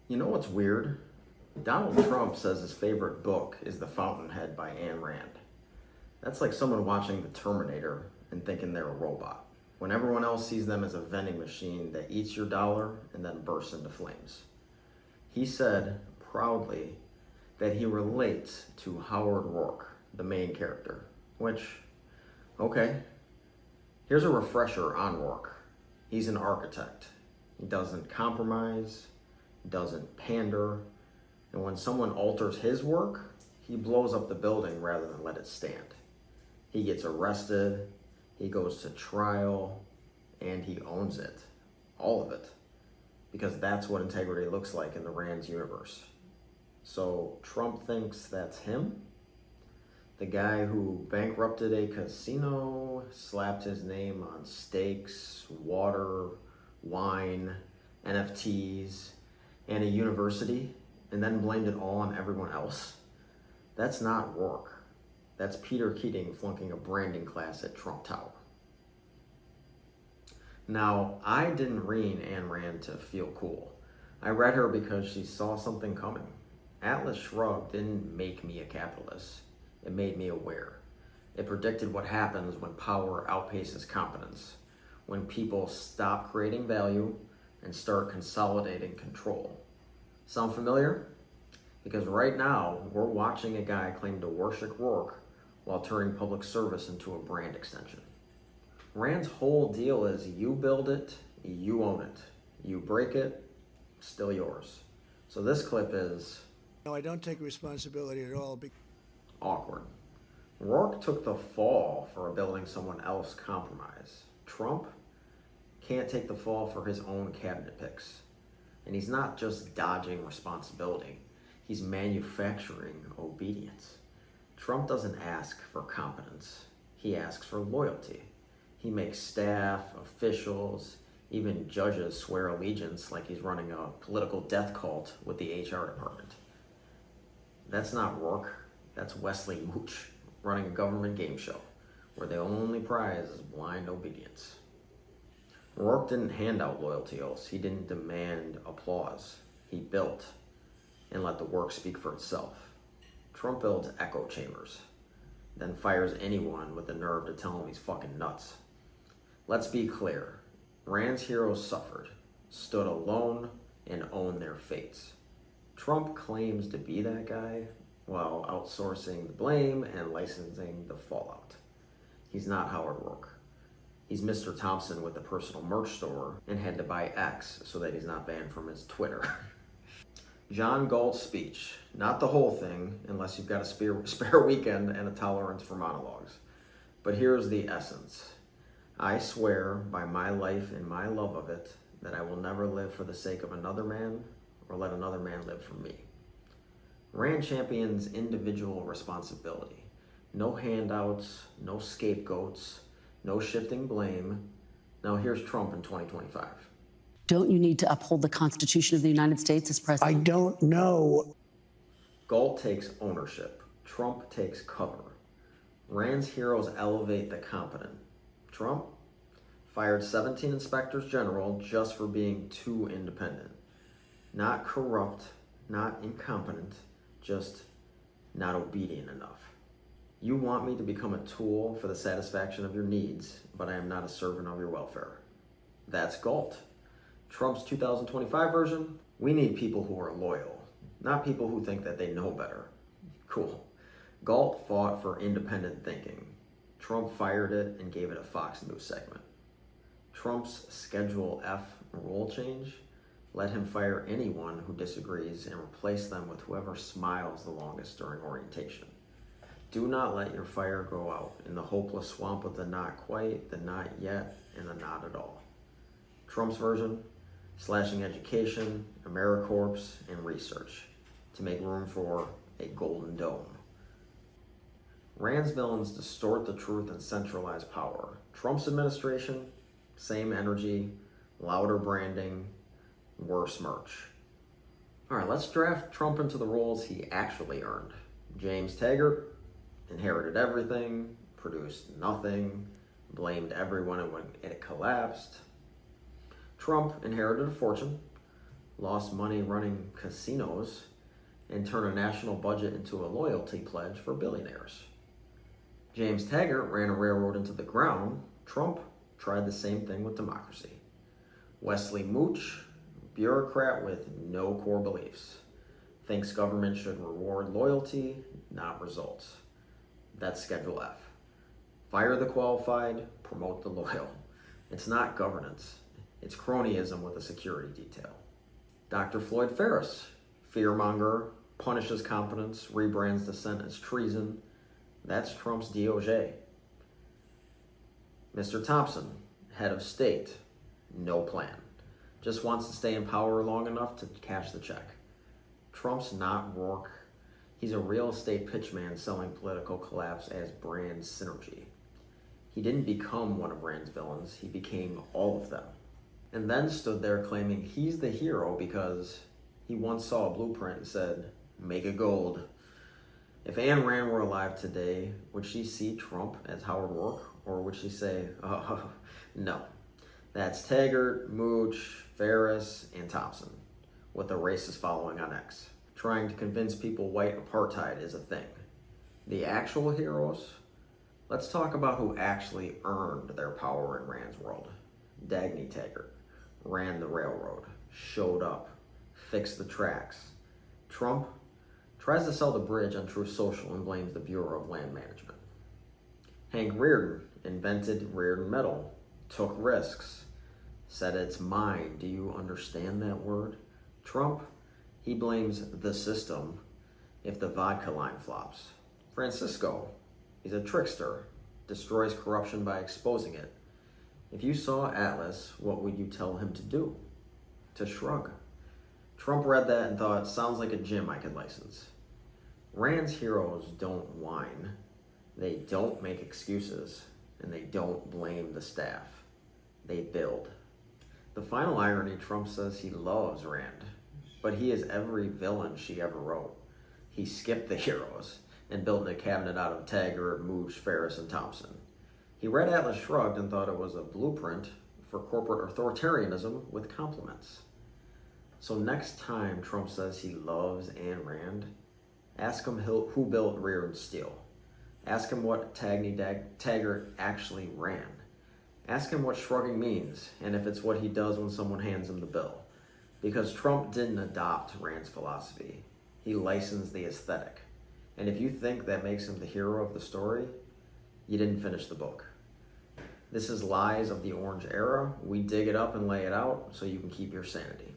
You know what's weird? Donald Trump says his favorite book is The Fountainhead by Ayn Rand. That's like someone watching The Terminator and thinking they're a robot, when everyone else sees them as a vending machine that eats your dollar and then bursts into flames. He said proudly that he relates to Howard Roark, the main character, which, okay, here's a refresher on Roark. He's an architect. He doesn't compromise, doesn't pander, and when someone alters his work, he blows up the building rather than let it stand. He gets arrested, he goes to trial, and he owns it. All of it. Because that's what integrity looks like in the Rand's universe. So Trump thinks that's him? The guy who bankrupted a casino, slapped his name on steaks, water, wine, NFTs, and a university, and then blamed it all on everyone else? That's not Roark. That's Peter Keating flunking a branding class at Trump Tower. Now, I didn't read Ayn Rand to feel cool. I read her because she saw something coming. Atlas Shrugged didn't make me a capitalist. It made me aware. It predicted what happens when power outpaces competence, when people stop creating value and start consolidating control. Sound familiar? Because right now, we're watching a guy claim to worship Roark while turning public service into a brand extension. Rand's whole deal is you build it, you own it. You break it, still yours. So this clip is... No, I don't take responsibility at all. awkward. Roark took the fall for a building someone else compromise. Trump can't take the fall for his own cabinet picks. And he's not just dodging responsibility, he's manufacturing obedience. Trump doesn't ask for competence, he asks for loyalty. He makes staff, officials, even judges swear allegiance like he's running a political death cult with the HR department. That's not Roark, that's Wesley Mouch running a government game show where the only prize is blind obedience. Roark didn't hand out loyalty oaths, he didn't demand applause. He built and let the work speak for itself. Trump builds echo chambers, then fires anyone with the nerve to tell him he's fucking nuts. Let's be clear, Rand's heroes suffered, stood alone, and owned their fates. Trump claims to be that guy while outsourcing the blame and licensing the fallout. He's not Howard Roark. He's Mr. Thompson with a personal merch store and had to buy X so that he's not banned from his Twitter. John Galt's speech, not the whole thing, unless you've got a spare weekend and a tolerance for monologues. But here's the essence. I swear by my life and my love of it that I will never live for the sake of another man or let another man live for me. Rand champions individual responsibility. No handouts, no scapegoats, no shifting blame. Now here's Trump in 2025. Don't you need to uphold the Constitution of the United States as president? I don't know. Galt takes ownership. Trump takes cover. Rand's heroes elevate the competent. Trump fired 17 inspectors general just for being too independent. Not corrupt, not incompetent, just not obedient enough. You want me to become a tool for the satisfaction of your needs, but I am not a servant of your welfare. That's Galt. Trump's 2025 version, we need people who are loyal, not people who think that they know better. Cool. Galt fought for independent thinking. Trump fired it and gave it a Fox News segment. Trump's Schedule F rule change let him fire anyone who disagrees and replace them with whoever smiles the longest during orientation. Do not let your fire go out in the hopeless swamp of the not quite, the not yet, and the not at all. Trump's version, slashing education, AmeriCorps, and research to make room for a golden dome. Rand's villains distort the truth and centralize power. Trump's administration, same energy, louder branding, worse merch. All right, let's draft Trump into the roles he actually earned. James Taggart inherited everything, produced nothing, blamed everyone when it collapsed. Trump inherited a fortune, lost money running casinos, and turn a national budget into a loyalty pledge for billionaires. James Taggart ran a railroad into the ground. Trump tried the same thing with democracy. Wesley Mouch, bureaucrat with no core beliefs, thinks government should reward loyalty, not results. That's Schedule F. Fire the qualified, promote the loyal. It's not governance. It's cronyism with a security detail. Dr. Floyd Ferris, fearmonger, punishes competence, rebrands dissent as treason. That's Trump's DOJ. Mr. Thompson, head of state, no plan. Just wants to stay in power long enough to cash the check. Trump's not Roark. He's a real estate pitchman selling political collapse as brand synergy. He didn't become one of Rand's villains, he became all of them. And then stood there claiming he's the hero because he once saw a blueprint and said, make it gold. If Ayn Rand were alive today, would she see Trump as Howard Roark? Or would she say, oh, no. That's Taggart, Mouch, Ferris, and Thompson, with a racist following on X, trying to convince people white apartheid is a thing. The actual heroes? Let's talk about who actually earned their power in Rand's world. Dagny Taggart ran the railroad, showed up, fixed the tracks. Trump tries to sell the bridge on Truth Social and blames the Bureau of Land Management. Hank Rearden invented Rearden Metal, took risks, said it's mine. Do you understand that word? Trump, he blames the system if the vodka line flops. Francisco, he's a trickster, destroys corruption by exposing it. If you saw Atlas, what would you tell him to do? To shrug. Trump read that and thought, sounds like a gym I could license. Rand's heroes don't whine, they don't make excuses, and they don't blame the staff. They build. The final irony, Trump says he loves Rand, but he is every villain she ever wrote. He skipped the heroes and built a cabinet out of Taggart, Mouch, Ferris, and Thompson. He read Atlas Shrugged and thought it was a blueprint for corporate authoritarianism with compliments. So next time Trump says he loves Ayn Rand, ask him who built Rearden Steel. Ask him what Taggart actually ran. Ask him what shrugging means, and if it's what he does when someone hands him the bill. Because Trump didn't adopt Rand's philosophy. He licensed the aesthetic. And if you think that makes him the hero of the story, you didn't finish the book. This is Lies of the Orange Era. We dig it up and lay it out so you can keep your sanity.